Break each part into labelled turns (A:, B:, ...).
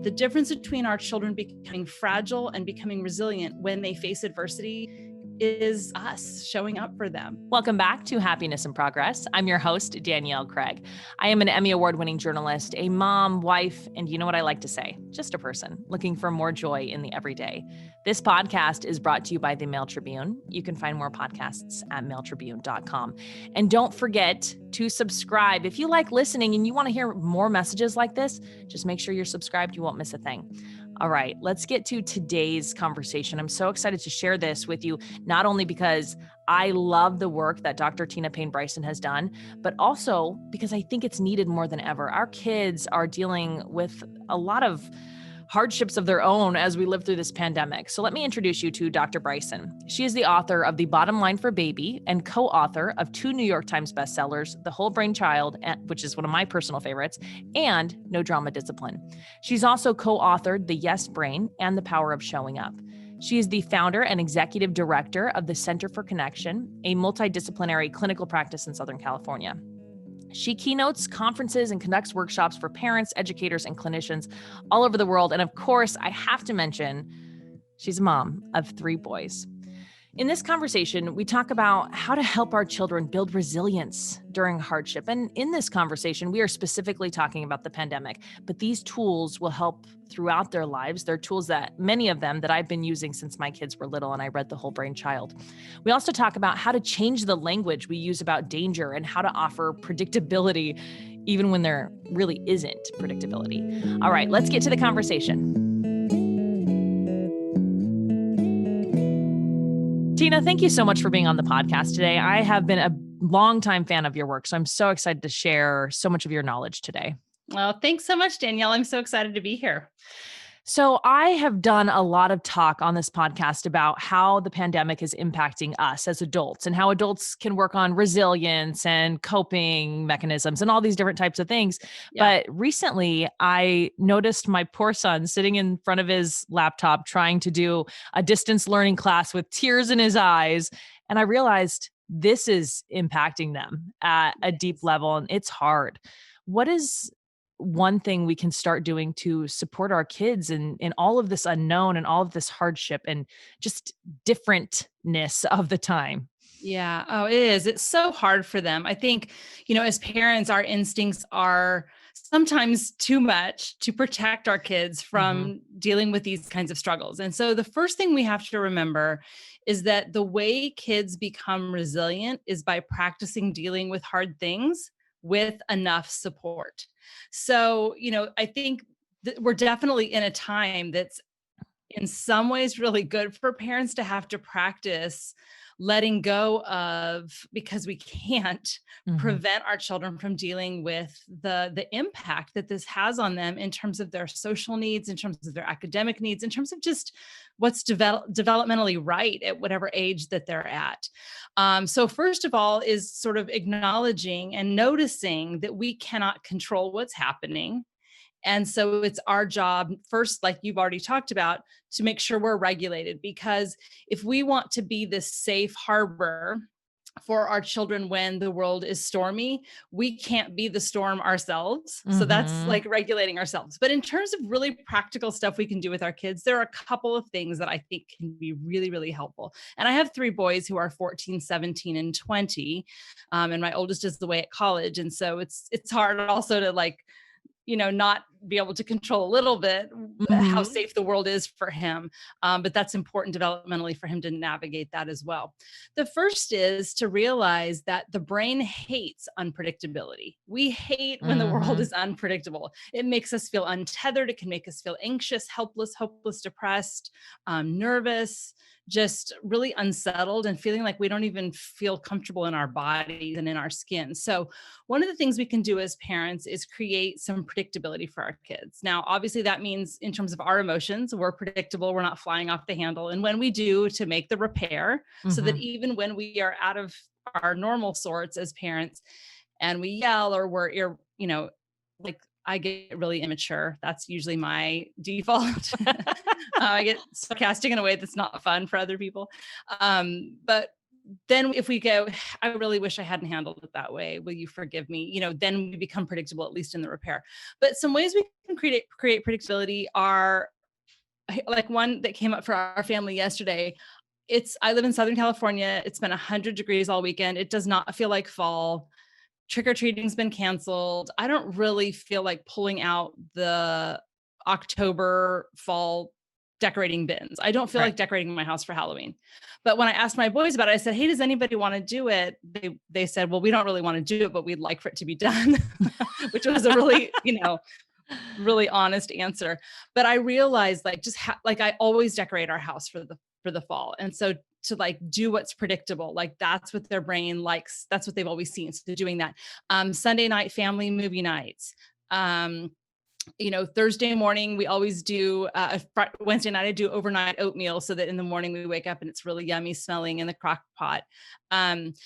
A: the difference between our children becoming fragile and becoming resilient when they face adversity is us showing up for them.
B: Welcome back to Happiness in Progress. I'm your host, Danielle Craig. I am an Emmy Award-winning journalist, a mom, wife, and you know what I like to say, just a person looking for more joy in the everyday. This podcast is brought to you by the Mail Tribune. You can find more podcasts at mailtribune.com. And don't forget to subscribe. If you like listening and you want to hear more messages like this, just make sure you're subscribed. You won't miss a thing. All right, let's get to today's conversation. I'm so excited to share this with you, not only because I love the work that Dr. Payne Bryson has done, but also because I think it's needed more than ever. Our kids are dealing with a lot of hardships of their own as we live through this pandemic. So let me introduce you to Dr. Bryson. She is the author of The Bottom Line for Baby and co-author of 2 New York Times bestsellers, The Whole Brain Child, which is one of my personal favorites, and No Drama Discipline. She's also co-authored The Yes Brain and The Power of Showing Up. She is the founder and executive director of the Center for Connection, a multidisciplinary clinical practice in Southern California. She keynotes conferences and conducts workshops for parents, educators, and clinicians all over the world. And of course, I have to mention, she's a mom of 3 boys. In this conversation, we talk about how to help our children build resilience during hardship. And in this conversation, we are specifically talking about the pandemic, but these tools will help throughout their lives. They're tools that many of them that I've been using since my kids were little and I read The Whole Brain Child. We also talk about how to change the language we use about danger and how to offer predictability even when there really isn't predictability. All right, let's get to the conversation. Tina, thank you so much for being on the podcast today. I have been a longtime fan of your work, so I'm so excited to share so much of your knowledge today.
A: Well, thanks so much, Danielle. I'm so excited to be here.
B: So I have done a lot of talk on this podcast about how the pandemic is impacting us as adults and how adults can work on resilience and coping mechanisms and all these different types of things. Yeah. But recently I noticed my poor son sitting in front of his laptop trying to do a distance learning class with tears in his eyes. And I realized this is impacting them at a deep level and it's hard. What is one thing we can start doing to support our kids in all of this unknown and all of this hardship and just differentness of the time?
A: Yeah. Oh, it is. It's so hard for them. I think, as parents, our instincts are sometimes too much to protect our kids from dealing with these kinds of struggles. And so the first thing we have to remember is that the way kids become resilient is by practicing dealing with hard things with enough support. So, I think that we're definitely in a time that's in some ways really good for parents to have to practice letting go of, because we can't prevent our children from dealing with the impact that this has on them in terms of their social needs, in terms of their academic needs, in terms of just what's developmentally right at whatever age that they're at. So first of all is sort of acknowledging and noticing that we cannot control what's happening. And so it's our job first, like you've already talked about, to make sure we're regulated, because if we want to be this safe harbor for our children when the world is stormy, we can't be the storm ourselves. So that's like regulating ourselves. But in terms of really practical stuff we can do with our kids, there are a couple of things that I think can be really, really helpful. And I have 3 boys who are 14, 17, and 20. And my oldest is away at college. And so it's hard also to not be able to control a little bit how safe the world is for him. But that's important developmentally for him to navigate that as well. The first is to realize that the brain hates unpredictability. We hate when the world is unpredictable. It makes us feel untethered. It can make us feel anxious, helpless, hopeless, depressed, nervous, just really unsettled and feeling like we don't even feel comfortable in our bodies and in our skin. So one of the things we can do as parents is create some predictability for our kids. Now, obviously that means in terms of our emotions, we're predictable. We're not flying off the handle. And when we do, to make the repair so that even when we are out of our normal sorts as parents and we yell or we're, like I get really immature. That's usually my default. I get sarcastic in a way that's not fun for other people. But then if we go, I really wish I hadn't handled it that way. Will you forgive me? Then we become predictable, at least in the repair. But some ways we can create predictability are like one that came up for our family yesterday. I live in Southern California. It's been 100 degrees all weekend. It does not feel like fall. Trick-or-treating's been canceled. I don't really feel like pulling out the October fall decorating bins. I don't feel like decorating my house for Halloween. But when I asked my boys about it, I said, hey, does anybody want to do it? They said, well, we don't really want to do it, but we'd like for it to be done, which was a really, really honest answer. But I realized like I always decorate our house for the fall. And so to like do what's predictable, like that's what their brain likes. That's what they've always seen. So doing that. Sunday night family movie nights. Thursday morning, we always do Wednesday night, I do overnight oatmeal so that in the morning we wake up and it's really yummy smelling in the crock pot.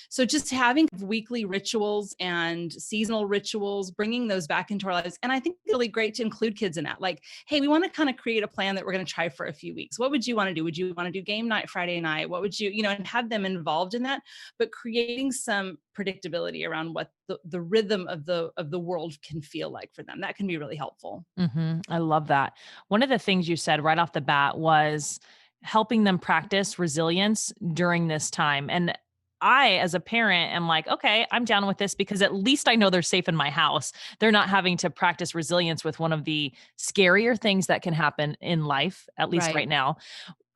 A: So just having weekly rituals and seasonal rituals, bringing those back into our lives. And I think it's really great to include kids in that. Like, hey, we want to kind of create a plan that we're going to try for a few weeks. What would you want to do? Would you want to do game night Friday night? What would you, and have them involved in that, but creating some predictability around what the rhythm of the world can feel like for them. That can be really helpful.
B: I love that. One of the things you said right off the bat was helping them practice resilience during this time. And I, as a parent, am like, okay, I'm down with this because at least I know they're safe in my house. They're not having to practice resilience with one of the scarier things that can happen in life, at least right now.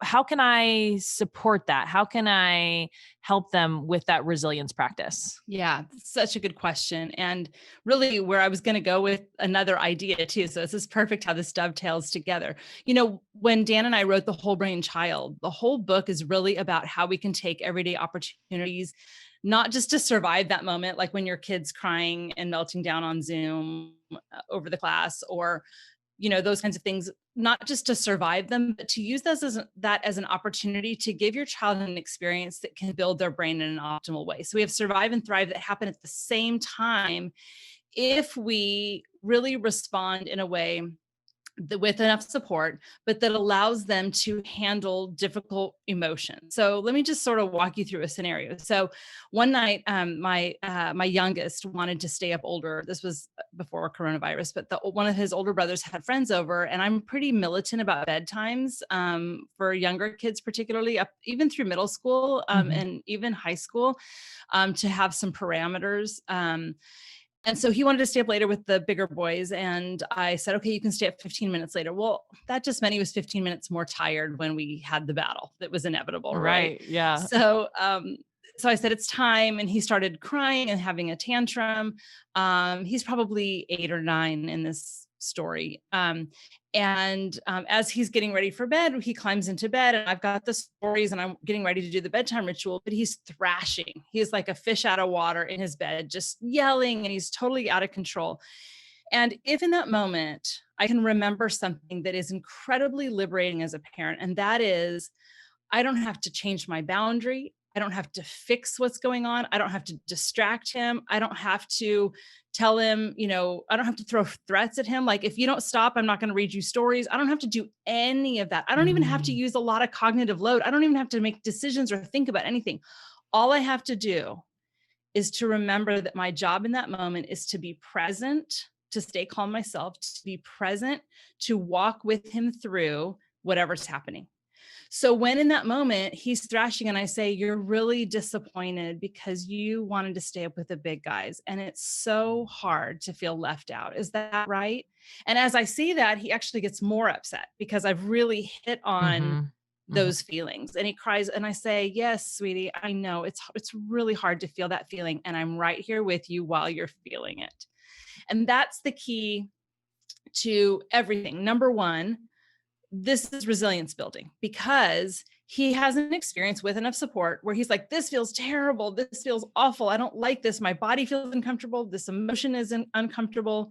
B: How can I support that? How can I help them with that resilience practice?
A: Yeah, such a good question. And really where I was going to go with another idea too. So this is perfect how this dovetails together. When Dan and I wrote The Whole Brain Child, the whole book is really about how we can take everyday opportunities, not just to survive that moment, like when your kid's crying and melting down on Zoom over the class, or those kinds of things, not just to survive them, but to use that as an opportunity to give your child an experience that can build their brain in an optimal way. So we have survive and thrive that happen at the same time if we really respond in a way with enough support, but that allows them to handle difficult emotions. So let me just sort of walk you through a scenario. So one night, my youngest wanted to stay up older. This was before coronavirus, but one of his older brothers had friends over, and I'm pretty militant about bedtimes for younger kids, particularly up even through middle school and even high school, to have some parameters. And so he wanted to stay up later with the bigger boys. And I said, okay, you can stay up 15 minutes later. Well, that just meant he was 15 minutes more tired when we had the battle. That was inevitable, right?
B: Yeah.
A: So I said, it's time. And he started crying and having a tantrum. He's probably 8 or 9 in this story. As he's getting ready for bed, he climbs into bed, and I've got the stories and I'm getting ready to do the bedtime ritual, but he's thrashing. He's like a fish out of water in his bed, just yelling, and he's totally out of control. And if in that moment, I can remember something that is incredibly liberating as a parent, and that is, I don't have to change my boundary. I don't have to fix what's going on. I don't have to distract him. I don't have to tell him, I don't have to throw threats at him. Like, if you don't stop, I'm not going to read you stories. I don't have to do any of that. I don't even have to use a lot of cognitive load. I don't even have to make decisions or think about anything. All I have to do is to remember that my job in that moment is to be present, to stay calm myself, to be present, to walk with him through whatever's happening. So when in that moment he's thrashing and I say, you're really disappointed because you wanted to stay up with the big guys, and it's so hard to feel left out. Is that right? And as I see that, he actually gets more upset because I've really hit on those feelings, and he cries, and I say, yes, sweetie, I know it's really hard to feel that feeling, and I'm right here with you while you're feeling it. And that's the key to everything. Number one, this is resilience building, because he has an experience with enough support where he's like, this feels terrible. This feels awful. I don't like this. My body feels uncomfortable. This emotion is uncomfortable.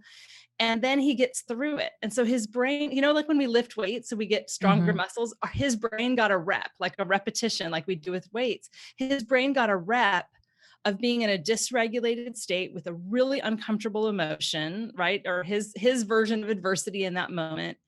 A: And then he gets through it. And so his brain, like when we lift weights, so we get stronger muscles, his brain got a rep, like a repetition, like we do with weights. His brain got a rep of being in a dysregulated state with a really uncomfortable emotion, right? Or his version of adversity in that moment.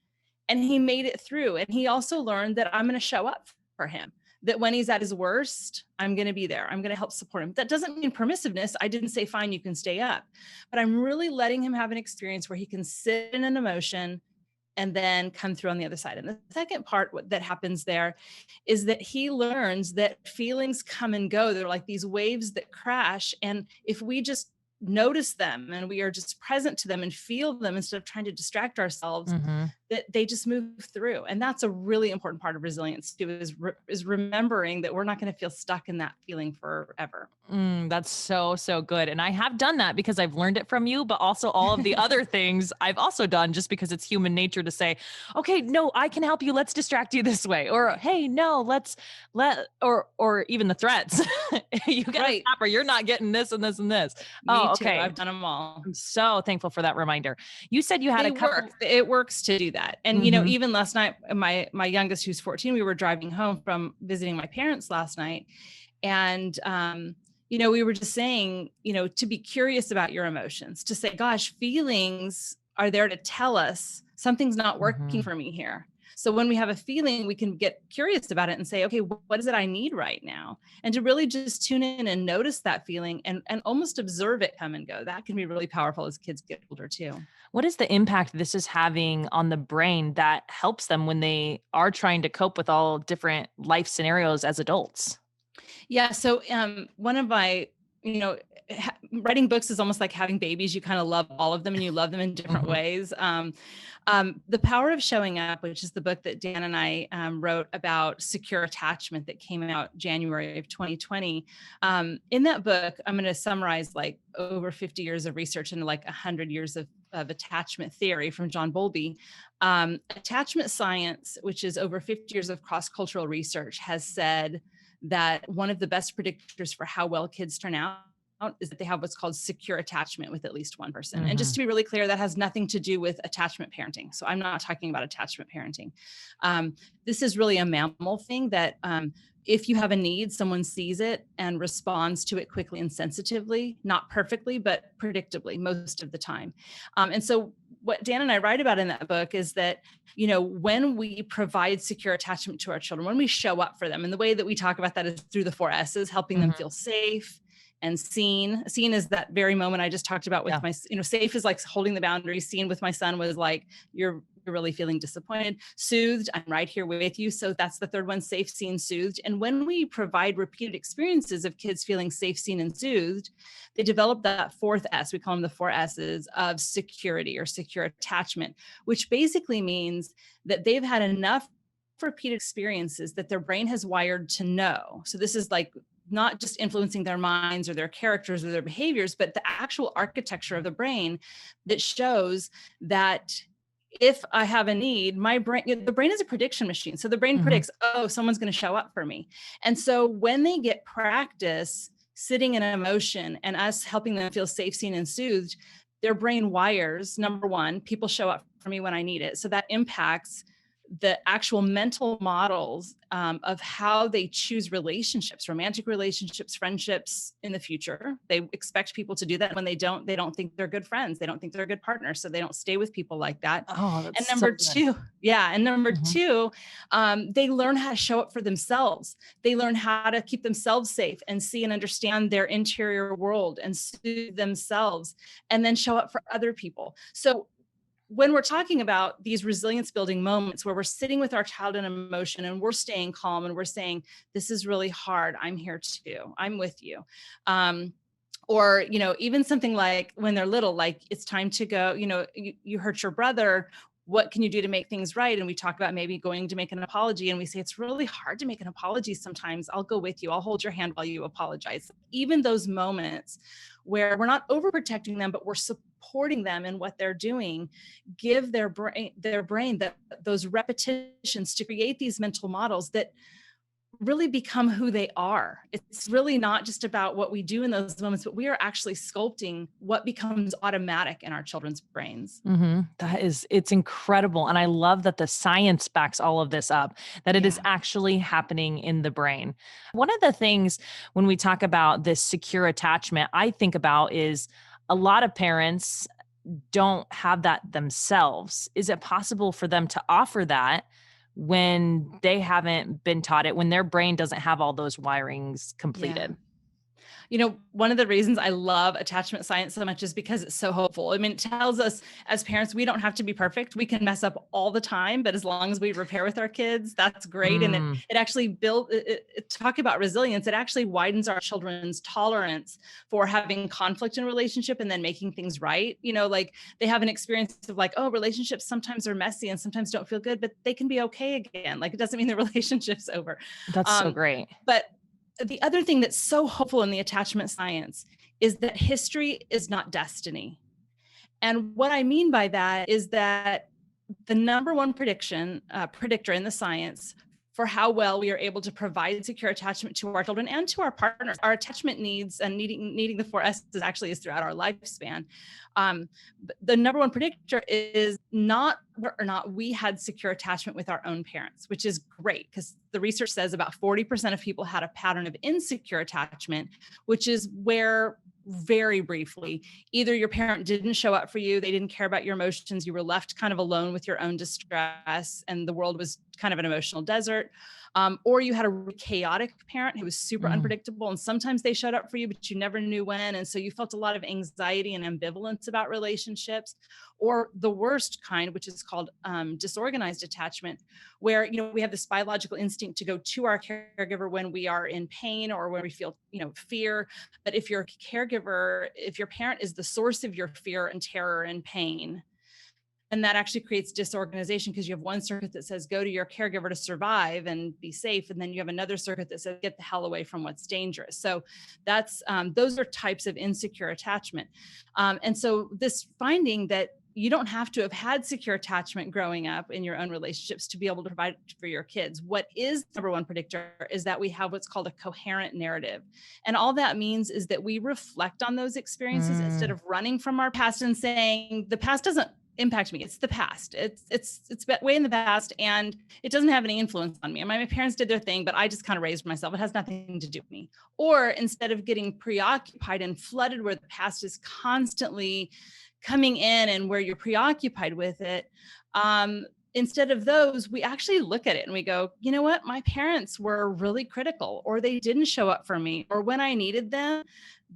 A: And he made it through. And he also learned that I'm going to show up for him, that when he's at his worst, I'm going to be there. I'm going to help support him. That doesn't mean permissiveness. I didn't say, fine, you can stay up, but I'm really letting him have an experience where he can sit in an emotion and then come through on the other side. And the second part that happens there is that he learns that feelings come and go. They're like these waves that crash. And if we just notice them and we are just present to them and feel them instead of trying to distract ourselves, that they just move through. And that's a really important part of resilience too, is remembering that we're not going to feel stuck in that feeling forever.
B: That's so, so good. And I have done that because I've learned it from you, but also all of the other things I've also done just because it's human nature to say, okay, no, I can help you. Let's distract you this way. Or, hey, no, or even the threats. You gotta stop or you're not getting this and this and this.
A: Me too. Okay. I've done them all.
B: I'm so thankful for that reminder. You said you had
A: it works to do that. And, even last night, my youngest, who's 14, we were driving home from visiting my parents last night. And, we were just saying, to be curious about your emotions, to say, gosh, feelings are there to tell us something's not working for me here. So when we have a feeling, we can get curious about it and say, okay, what is it I need right now? And to really just tune in and notice that feeling and almost observe it come and go. That can be really powerful as kids get older too.
B: What is the impact this is having on the brain that helps them when they are trying to cope with all different life scenarios as adults?
A: Yeah. So one of my, writing books is almost like having babies. You kind of love all of them and you love them in different ways. The Power of Showing Up, which is the book that Dan and I wrote about secure attachment that came out January of 2020. In that book, I'm going to summarize like over 50 years of research and like 100 years of attachment theory from John Bowlby. Attachment science, which is over 50 years of cross-cultural research, has said that one of the best predictors for how well kids turn out is that they have what's called secure attachment with at least one person. And just to be really clear, that has nothing to do with attachment parenting. So I'm not talking about attachment parenting. This is really a mammal thing that if you have a need, someone sees it and responds to it quickly and sensitively, not perfectly, but predictably most of the time. And so what Dan and I write about in that book is that, when we provide secure attachment to our children, when we show up for them, and the way that we talk about that is through the 4 S's, helping them feel safe and seen. Seen is that very moment I just talked about with my, safe is like holding the boundaries. Seen with my son was like, you're really feeling disappointed. Soothed, I'm right here with you. So that's the third one, safe, seen, soothed. And when we provide repeated experiences of kids feeling safe, seen, and soothed, they develop that fourth S, we call them the 4 S's of security or secure attachment, which basically means that they've had enough repeated experiences that their brain has wired to know. So this is like not just influencing their minds or their characters or their behaviors, but the actual architecture of the brain that shows that if I have a need, the brain is a prediction machine. So the brain predicts, oh, someone's going to show up for me. And so when they get practice sitting in an emotion and us helping them feel safe, seen, and soothed, their brain wires, number one, people show up for me when I need it. So that impacts the actual mental models of how they choose relationships, romantic relationships, friendships in the future. They expect people to do that. When they don't think they're good friends. They don't think they're good partners. So they don't stay with people like that.
B: Oh, that's
A: and number
B: so
A: two, and number two, they learn how to show up for themselves. They learn how to keep themselves safe and see and understand their interior world and soothe themselves and then show up for other people. So when we're talking about these resilience building moments where we're sitting with our child in emotion and we're staying calm and we're saying, this is really hard. I'm here too. I'm with you. Or, even something like when they're little, like it's time to go, you hurt your brother. What can you do to make things right? And we talk about maybe going to make an apology. And we say, it's really hard to make an apology sometimes. I'll go with you. I'll hold your hand while you apologize. Even those moments where we're not overprotecting them, but we're supporting them in what they're doing, give their brain those repetitions to create these mental models that really become who they are. It's really not just about what we do in those moments, but we are actually sculpting what becomes automatic in our children's brains.
B: It's incredible. And I love that the science backs all of this up, that it is actually happening in the brain. One of the things when we talk about this secure attachment, I think about is a lot of parents don't have that themselves. Is it possible for them to offer that when they haven't been taught it, when their brain doesn't have all those wirings completed.
A: Yeah. You know, one of the reasons I love attachment science so much is because it's so hopeful. I mean, it tells us as parents, we don't have to be perfect. We can mess up all the time, but as long as we repair with our kids, that's great. And it actually talk about resilience. It actually widens our children's tolerance for having conflict in relationship and then making things right. You know, like they have an experience of like, oh, relationships sometimes are messy and sometimes don't feel good, but they can be okay again. Like it doesn't mean the relationship's over.
B: That's so great.
A: But the other thing that's so hopeful in the attachment science is that history is not destiny. And what I mean by that is that the number one predictor in the science for how well we are able to provide secure attachment to our children and to our partners, our attachment needs and needing the 4 S's actually is throughout our lifespan. The number one predictor is not whether or not we had secure attachment with our own parents, which is great because the research says about 40% of people had a pattern of insecure attachment, which is where very briefly, either your parent didn't show up for you, they didn't care about your emotions, you were left kind of alone with your own distress, and the world was kind of an emotional desert, or you had a really chaotic parent who was super unpredictable, and sometimes they showed up for you, but you never knew when, and so you felt a lot of anxiety and ambivalence about relationships, or the worst kind, which is called disorganized attachment, where we have this biological instinct to go to our caregiver when we are in pain or when we feel fear. But if your caregiver, if your parent is the source of your fear and terror and pain, and that actually creates disorganization because you have one circuit that says go to your caregiver to survive and be safe, and then you have another circuit that says get the hell away from what's dangerous. So that's those are types of insecure attachment. And so this finding that you don't have to have had secure attachment growing up in your own relationships to be able to provide for your kids. What is the number one predictor is that we have what's called a coherent narrative. And all that means is that we reflect on those experiences instead of running from our past and saying the past doesn't impact me. It's the past. It's way in the past, and it doesn't have any influence on me. And my parents did their thing, but I just kind of raised myself. It has nothing to do with me. Or instead of getting preoccupied and flooded where the past is constantly coming in and where you're preoccupied with it, instead of those, we actually look at it and we go, you know what? My parents were really critical, or they didn't show up for me, or when I needed them,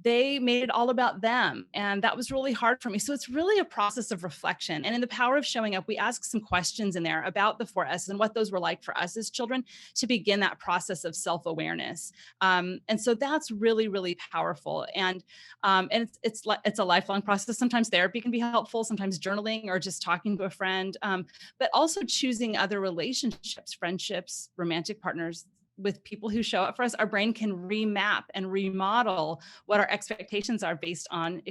A: they made it all about them. And that was really hard for me. So it's really a process of reflection. And in the power of showing up, we ask some questions in there about the 4 S's and what those were like for us as children to begin that process of self-awareness. And so that's really, really powerful. And it's a lifelong process. Sometimes therapy can be helpful, sometimes journaling or just talking to a friend, but also choosing other relationships, friendships, romantic partners, with people who show up for us. Our brain can remap and remodel what our expectations are based on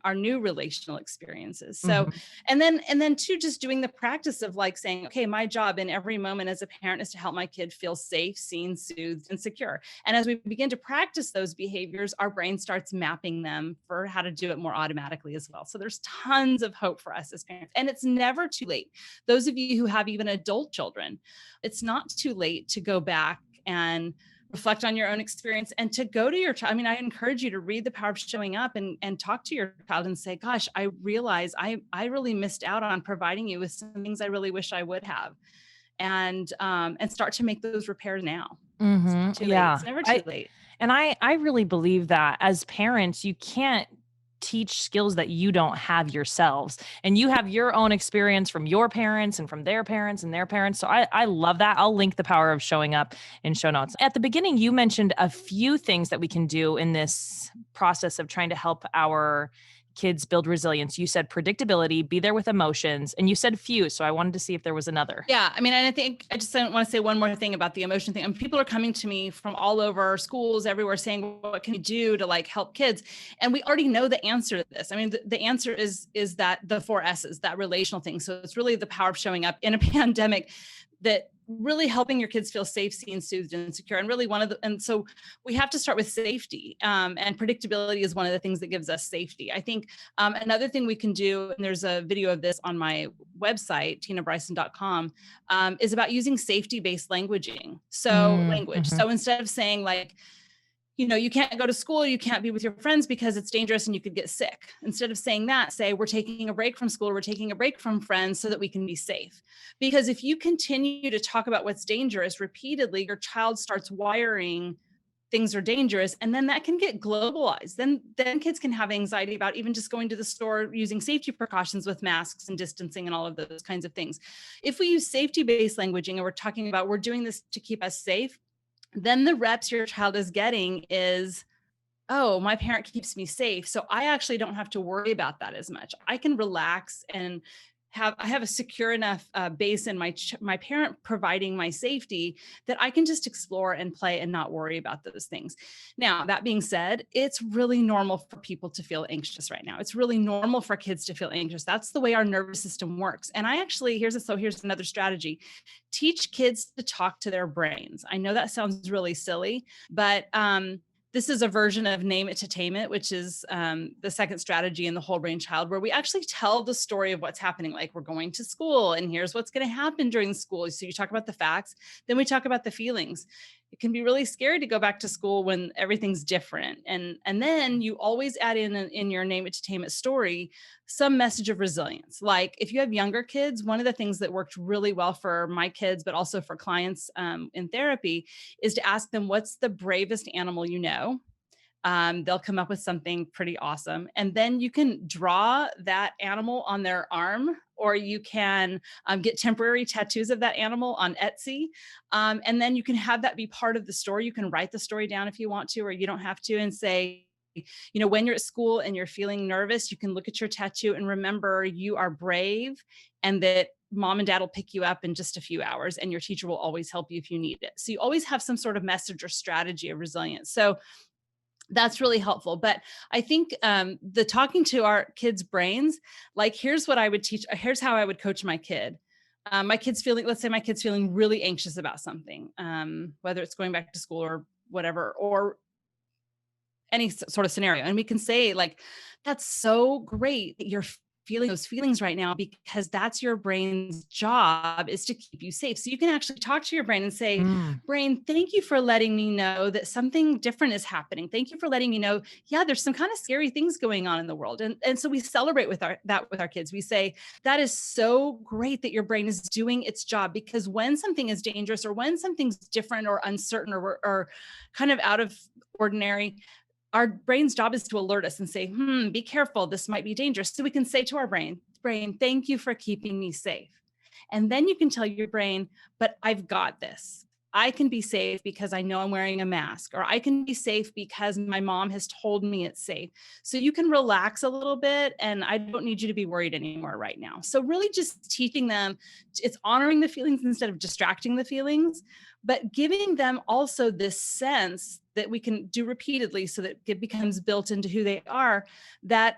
A: our new relational experiences. So, and then too, just doing the practice of like saying, okay, my job in every moment as a parent is to help my kid feel safe, seen, soothed, and secure. And as we begin to practice those behaviors, our brain starts mapping them for how to do it more automatically as well. So there's tons of hope for us as parents, and it's never too late. Those of you who have even adult children, it's not too late to go back and reflect on your own experience and to go to your child. I mean, I encourage you to read The Power of Showing Up and talk to your child and say, gosh, I realize I really missed out on providing you with some things I really wish I would have. And start to make those repairs now. It's not too late. It's never too late.
B: And I really believe that as parents, you can't teach skills that you don't have yourselves, and you have your own experience from your parents and from their parents and their parents. So I love that. I'll link The Power of Showing Up in show notes. At the beginning, you mentioned a few things that we can do in this process of trying to help our kids build resilience. You said predictability, be there with emotions, and you said few. So I wanted to see if there was another.
A: Yeah. I mean, and I think I just want to say one more thing about the emotion thing. I mean, people are coming to me from all over schools, everywhere saying, what can you do to like help kids? And we already know the answer to this. I mean, the answer is that the 4 S's, that relational thing. So it's really the power of showing up in a pandemic, that really helping your kids feel safe, seen, soothed, and secure. And really and so we have to start with safety, and predictability is one of the things that gives us safety. I think another thing we can do, and there's a video of this on my website, tinabryson.com, is about using safety-based languaging. So language. So instead of saying like, you can't go to school, you can't be with your friends because it's dangerous and you could get sick. Instead of saying that, say, we're taking a break from school, we're taking a break from friends so that we can be safe. Because if you continue to talk about what's dangerous repeatedly, your child starts wiring things are dangerous, and then that can get globalized. Then kids can have anxiety about even just going to the store, using safety precautions with masks and distancing and all of those kinds of things. If we use safety-based languaging and we're talking about we're doing this to keep us safe, then the reps your child is getting is, oh, my parent keeps me safe, so I actually don't have to worry about that as much. I can relax and I have a secure enough base in my parent providing my safety that I can just explore and play and not worry about those things. Now, that being said, it's really normal for people to feel anxious right now. It's really normal for kids to feel anxious. That's the way our nervous system works. And I actually, here's another strategy. Teach kids to talk to their brains. I know that sounds really silly, but this is a version of name it to tame it, which is the second strategy in the whole brain child, where we actually tell the story of what's happening. Like, we're going to school and here's what's going to happen during school. So you talk about the facts, then we talk about the feelings. It can be really scary to go back to school when everything's different. And then you always add in your name it to tame it story, some message of resilience. Like, if you have younger kids, one of the things that worked really well for my kids, but also for clients in therapy, is to ask them, what's the bravest animal you know? They'll come up with something pretty awesome. And then you can draw that animal on their arm, or you can get temporary tattoos of that animal on Etsy. And then you can have that be part of the story. You can write the story down if you want to, or you don't have to, and say, when you're at school and you're feeling nervous, you can look at your tattoo and remember you are brave, and that mom and dad will pick you up in just a few hours, and your teacher will always help you if you need it. So you always have some sort of message or strategy of resilience. So that's really helpful. But I think the talking to our kids' brains, like, here's what I would teach. Here's how I would coach my kid. Let's say my kid's feeling really anxious about something, whether it's going back to school or whatever, or any sort of scenario. And we can say, like, that's so great that you're feeling those feelings right now, because that's your brain's job, is to keep you safe. So you can actually talk to your brain and say, brain, thank you for letting me know that something different is happening. Thank you for letting me know, yeah, there's some kind of scary things going on in the world. And so we celebrate with our kids. We say, that is so great that your brain is doing its job, because when something is dangerous, or when something's different or uncertain or kind of out of ordinary, our brain's job is to alert us and say, be careful, this might be dangerous. So we can say to our brain, thank you for keeping me safe. And then you can tell your brain, but I've got this. I can be safe because I know I'm wearing a mask, or I can be safe because my mom has told me it's safe. So you can relax a little bit, and I don't need you to be worried anymore right now. So really just teaching them, it's honoring the feelings instead of distracting the feelings, but giving them also this sense that we can do repeatedly, so that it becomes built into who they are, that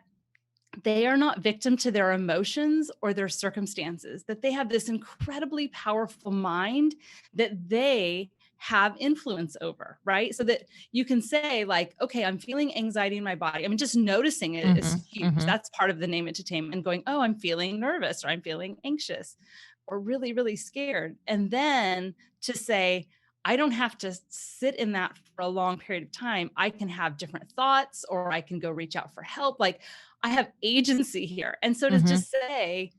A: they are not victim to their emotions or their circumstances, that they have this incredibly powerful mind that they have influence over, right? So that you can say, like, okay, I'm feeling anxiety in my body. I mean, just noticing it is huge. That's part of the name it to tame, and going, oh, I'm feeling nervous, or I'm feeling anxious, or really, really scared. And then to say, I don't have to sit in that for a long period of time. I can have different thoughts, or I can go reach out for help. Like, I have agency here. And so to just say,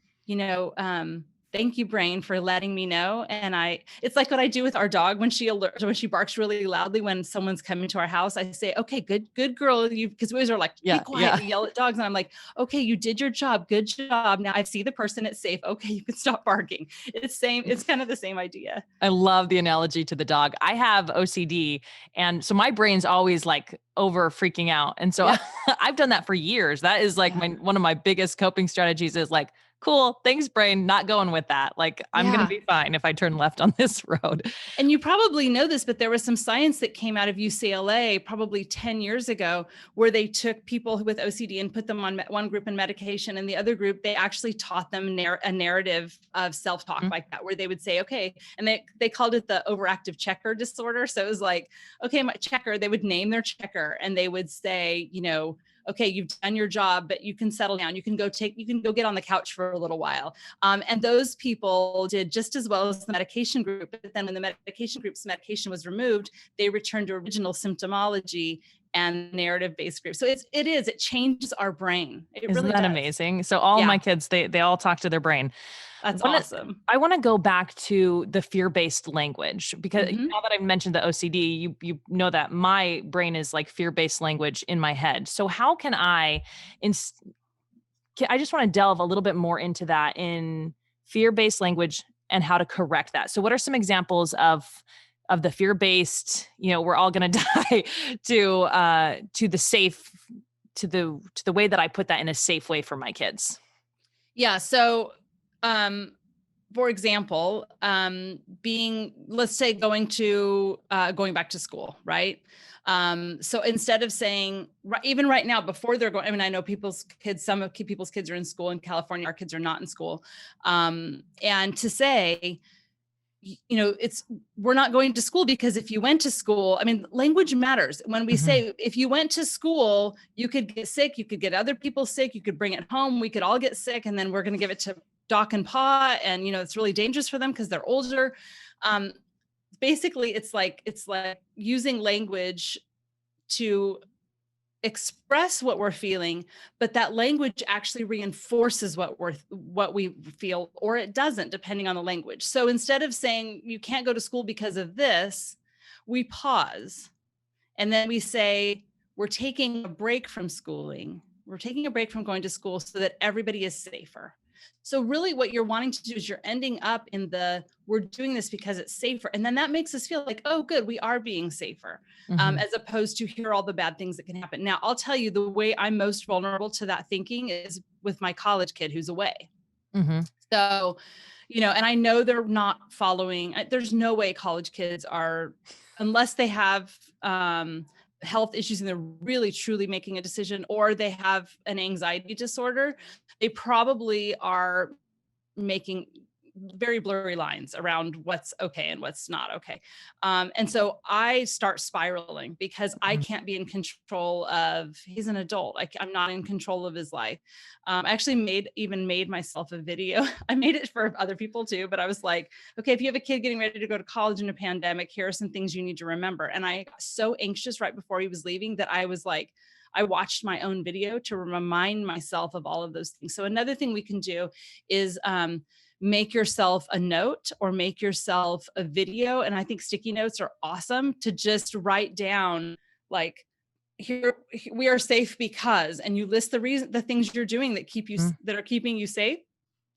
A: thank you, brain, for letting me know. And it's like what I do with our dog when she barks really loudly when someone's coming to our house. I say, okay, good girl. Because we always are like, be quiet, we yell at dogs. And I'm like, okay, you did your job. Good job. Now I see the person, it's safe. Okay, you can stop barking. It's kind of the same idea.
B: I love the analogy to the dog. I have OCD. And so my brain's always like over freaking out. And so I've done that for years. That is like one of my biggest coping strategies is like, cool, thanks, brain, not going with that. Like, I'm going to be fine if I turn left on this road.
A: And you probably know this, but there was some science that came out of UCLA probably 10 years ago, where they took people with OCD and put them on one group in medication, and the other group, they actually taught them a narrative of self-talk like that, where they would say, okay, and they called it the overactive checker disorder. So it was like, okay, my checker, they would name their checker, and they would say, okay, you've done your job, but you can settle down. You can go get on the couch for a little while. And those people did just as well as the medication group. But then when the medication group's medication was removed, they returned to original symptomology and narrative-based group. So it changes our brain. It
B: Isn't
A: really
B: that
A: does.
B: amazing? So all of my kids, they all talk to their brain.
A: That's awesome.
B: I want to go back to the fear-based language, because
A: Mhm.
B: now that I've mentioned the OCD, you know that my brain is like fear-based language in my head. So how can I just want to delve a little bit more into that in fear-based language and how to correct that. So what are some examples of the fear-based, we're all going to die, to the safe, to the way that I put that in a safe way for my kids?
A: Yeah. So, for example, let's say going back to school, right? So instead of saying, even right now, before they're going, I mean, I know some of people's kids are in school in California, our kids are not in school. And to say, we're not going to school because if you went to school, I mean, language matters. When we say, if you went to school, you could get sick, you could get other people sick, you could bring it home, we could all get sick, and then we're going to give it to Doc and Pa, and it's really dangerous for them because they're older. Basically, it's like using language to express what we're feeling, but that language actually reinforces what we feel, or it doesn't, depending on the language. So instead of saying you can't go to school because of this, we pause and then we say we're taking a break from schooling. We're taking a break from going to school so that everybody is safer. So really what you're wanting to do is you're ending up in we're doing this because it's safer. And then that makes us feel like, oh, good, we are being safer, as opposed to hear all the bad things that can happen. Now, I'll tell you, the way I'm most vulnerable to that thinking is with my college kid who's away. So, and I know they're not following, there's no way college kids are, unless they have health issues and they're really truly making a decision, or they have an anxiety disorder, they probably are making very blurry lines around what's okay and what's not okay. And so I start spiraling because I can't be in control of, he's an adult. I'm not in control of his life. I actually made myself a video. I made it for other people too, but I was like, okay, if you have a kid getting ready to go to college in a pandemic, here are some things you need to remember. And I got so anxious right before he was leaving that I was like, I watched my own video to remind myself of all of those things. So another thing we can do is, make yourself a note or make yourself a video. And I think sticky notes are awesome to just write down, like, here we are safe because, and you list the things you're doing that are keeping you safe.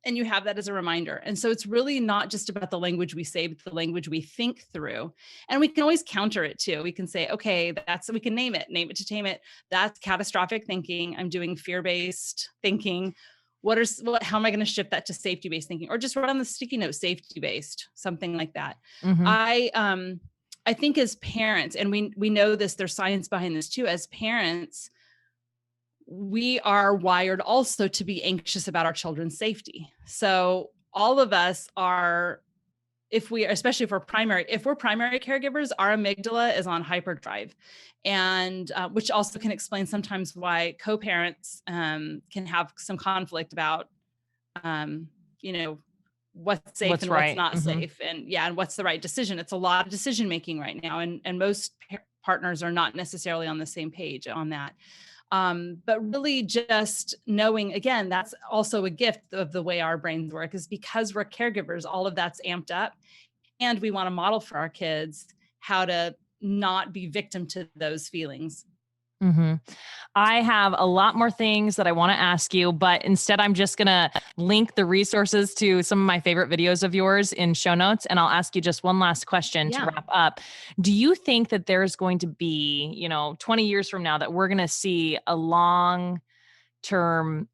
A: And you have that as a reminder. And so it's really not just about the language we say, but the language we think through. And we can always counter it too. We can say, okay, we can name it to tame it. That's catastrophic thinking. I'm doing fear-based thinking. How am I going to shift that to safety-based thinking? Or just write on the sticky note, safety-based, something like that. I think as parents, and we know this, there's science behind this too, as parents, we are wired also to be anxious about our children's safety. So all of us are, especially if we're primary caregivers, our amygdala is on hyperdrive, and which also can explain sometimes why co-parents can have some conflict about, what's safe and what's not safe, and what's the right decision. It's a lot of decision making right now, and most partners are not necessarily on the same page on that. But really just knowing, again, that's also a gift of the way our brains work, is because we're caregivers, all of that's amped up, and we want to model for our kids how to not be victim to those feelings.
B: I have a lot more things that I want to ask you, but instead I'm just going to link the resources to some of my favorite videos of yours in show notes. And I'll ask you just one last question to wrap up. Do you think that there's going to be, 20 years from now, that we're going to see a long-term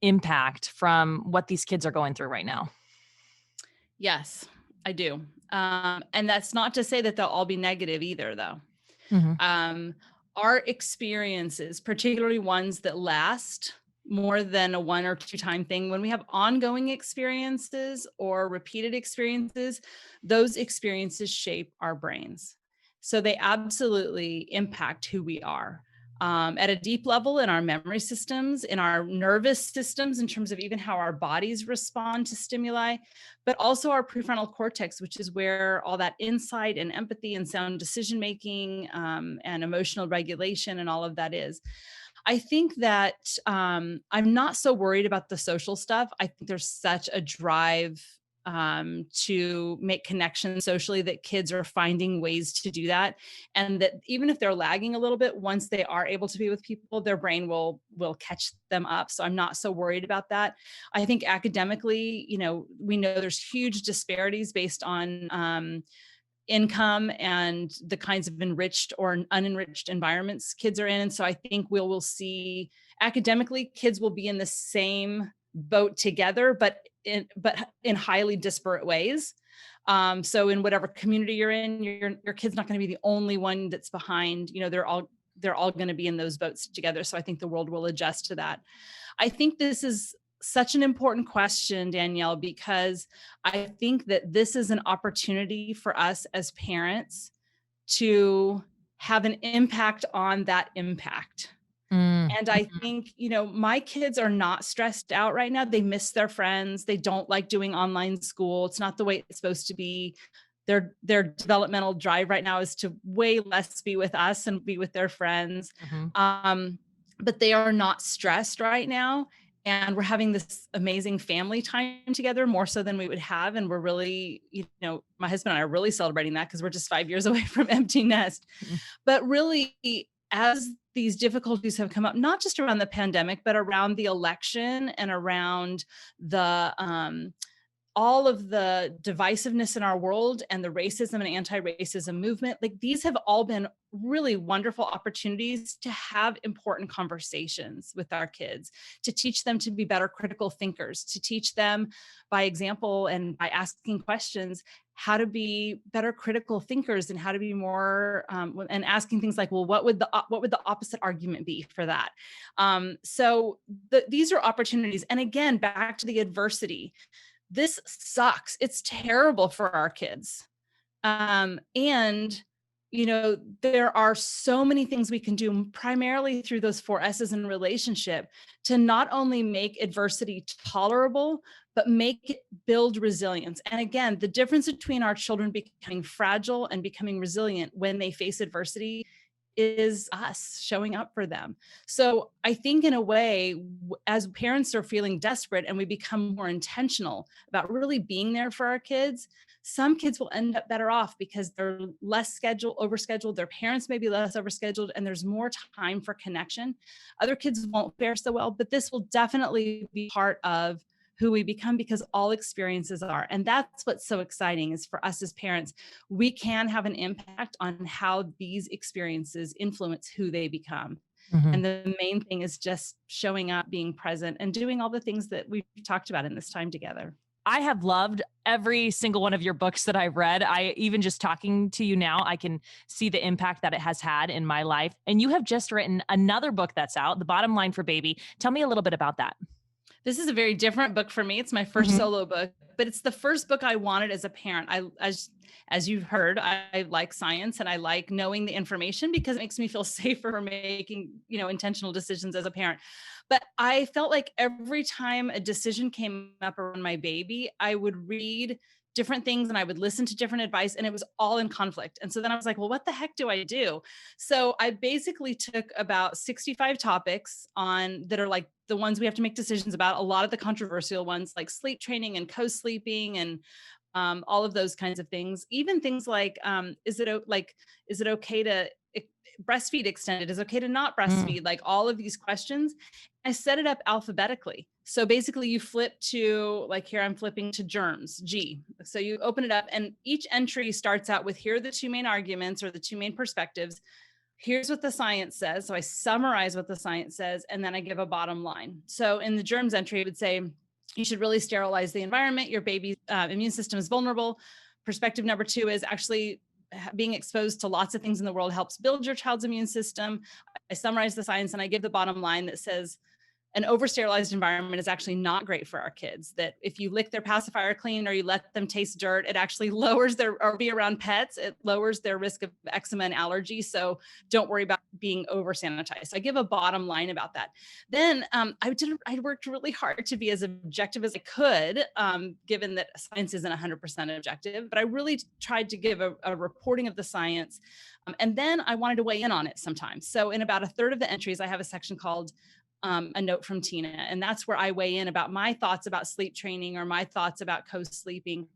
B: impact from what these kids are going through right now?
A: Yes, I do. And that's not to say that they'll all be negative either, though. Our experiences, particularly ones that last more than a 1 or 2 time thing, when we have ongoing experiences or repeated experiences, those experiences shape our brains. So they absolutely impact who we are. at a deep level in our memory systems, in our nervous systems, in terms of even how our bodies respond to stimuli, but also our prefrontal cortex, which is where all that insight and empathy and sound decision making and emotional regulation and all of that is. I think that I'm not so worried about the social stuff. I think there's such a drive to make connections socially that kids are finding ways to do that. And that even if they're lagging a little bit, once they are able to be with people, their brain will catch them up. So I'm not so worried about that. I think academically, we know there's huge disparities based on income and the kinds of enriched or unenriched environments kids are in. And so I think we'll see academically kids will be in the same boat together, but in highly disparate ways. So in whatever community you're in, your kid's not going to be the only one that's behind. They're all going to be in those boats together. So I think the world will adjust to that. I think this is such an important question, Danielle, because I think that this is an opportunity for us as parents to have an impact on that impact. And I think, my kids are not stressed out right now. They miss their friends. They don't like doing online school. It's not the way it's supposed to be. Their developmental drive right now is to way less be with us and be with their friends. But they are not stressed right now. And we're having this amazing family time together, more so than we would have. And we're really, my husband and I are really celebrating that because we're just 5 years away from empty nest. But really, as these difficulties have come up, not just around the pandemic, but around the election and around the all of the divisiveness in our world and the racism and anti-racism movement, like these have all been really wonderful opportunities to have important conversations with our kids, to teach them to be better critical thinkers, to teach them by example and by asking questions, how to be better critical thinkers and how to be more, and asking things like, well, what would the opposite argument be for that? So these are opportunities. And again, back to the adversity. This sucks. It's terrible for our kids. And, there are so many things we can do primarily through those 4 S's in relationship to not only make adversity tolerable, but make it build resilience. And again, the difference between our children becoming fragile and becoming resilient when they face adversity is us showing up for them. So I think in a way, as parents are feeling desperate and we become more intentional about really being there for our kids, some kids will end up better off because they're less overscheduled. Their parents may be less overscheduled and there's more time for connection. Other kids won't fare so well, but this will definitely be part of who we become because all experiences are. And that's what's so exciting is for us as parents, we can have an impact on how these experiences influence who they become. And the main thing is just showing up, being present, and doing all the things that we've talked about in this time together.
B: I have loved every single one of your books that I've read. Even just talking to you now, I can see the impact that it has had in my life. And you have just written another book that's out, The Bottom Line for Baby. Tell me a little bit about that.
A: This is a very different book for me. It's my first solo book, but it's the first book I wanted as a parent. As you've heard, I like science and I like knowing the information because it makes me feel safer for making, intentional decisions as a parent. But I felt like every time a decision came up around my baby, I would read different things and I would listen to different advice and it was all in conflict. And so then I was like, well, what the heck do I do? So I basically took about 65 topics that are like the ones we have to make decisions about, a lot of the controversial ones like sleep training and co-sleeping and all of those kinds of things. Even things like, is it okay to breastfeed extended? Is it okay to not breastfeed? Like all of these questions. I set it up alphabetically. So basically you flip to, like here I'm flipping to germs, G. So you open it up and each entry starts out with, here are the 2 main arguments or the 2 main perspectives. Here's what the science says. So I summarize what the science says, and then I give a bottom line. So in the germs entry, it would say, you should really sterilize the environment. Your baby's immune system is vulnerable. Perspective number 2 is actually being exposed to lots of things in the world helps build your child's immune system. I summarize the science and I give the bottom line that says, an over-sterilized environment is actually not great for our kids. That if you lick their pacifier clean or you let them taste dirt, it actually lowers or be around pets, it lowers their risk of eczema and allergy. So don't worry about being over sanitized. So I give a bottom line about that. Then I worked really hard to be as objective as I could, given that science isn't 100% objective, but I really tried to give a reporting of the science. And then I wanted to weigh in on it sometimes. So in about a third of the entries, I have a section called a note from Tina. And that's where I weigh in about my thoughts about sleep training or my thoughts about co-sleeping.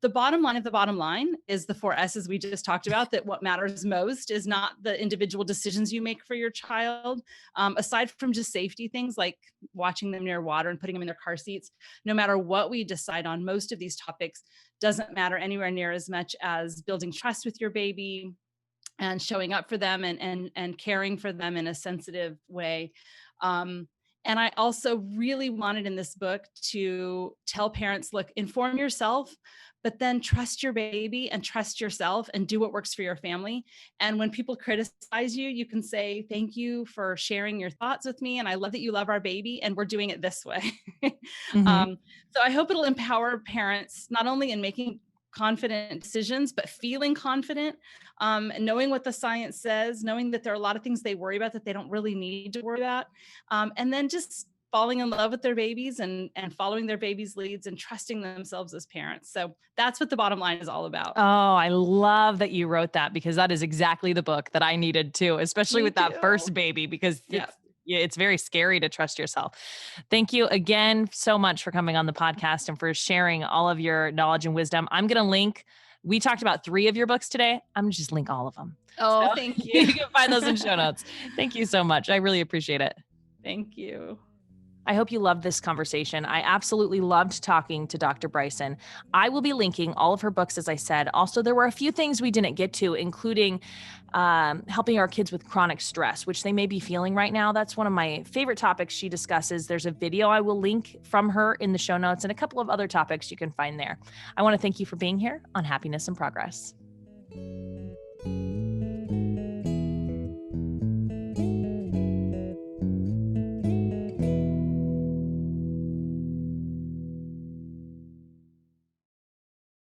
A: The bottom line of the bottom line is the 4 S's we just talked about, that what matters most is not the individual decisions you make for your child. Aside from just safety things like watching them near water and putting them in their car seats, no matter what we decide on, most of these topics doesn't matter anywhere near as much as building trust with your baby and showing up for them and caring for them in a sensitive way. And I also really wanted in this book to tell parents, look, inform yourself, but then trust your baby and trust yourself and do what works for your family. And when people criticize you, you can say, thank you for sharing your thoughts with me. And I love that you love our baby and we're doing it this way. So I hope it'll empower parents, not only in making confident decisions, but feeling confident, knowing what the science says, knowing that there are a lot of things they worry about that they don't really need to worry about. And then just falling in love with their babies and following their babies' leads and trusting themselves as parents. So that's what the bottom line is all about.
B: Oh, I love that you wrote that, because that is exactly the book that I needed too, especially with that first baby, because it's very scary to trust yourself. Thank you again so much for coming on the podcast and for sharing all of your knowledge and wisdom. I'm going to link, we talked about 3 of your books today. I'm going to just link all of them.
A: Oh, thank you.
B: You can find those in show notes. Thank you so much. I really appreciate it.
A: Thank you.
B: I hope you loved this conversation. I absolutely loved talking to Dr. Bryson. I will be linking all of her books, as I said. Also, there were a few things we didn't get to, including helping our kids with chronic stress, which they may be feeling right now. That's one of my favorite topics she discusses. There's a video I will link from her in the show notes and a couple of other topics you can find there. I want to thank you for being here on Happiness in Progress.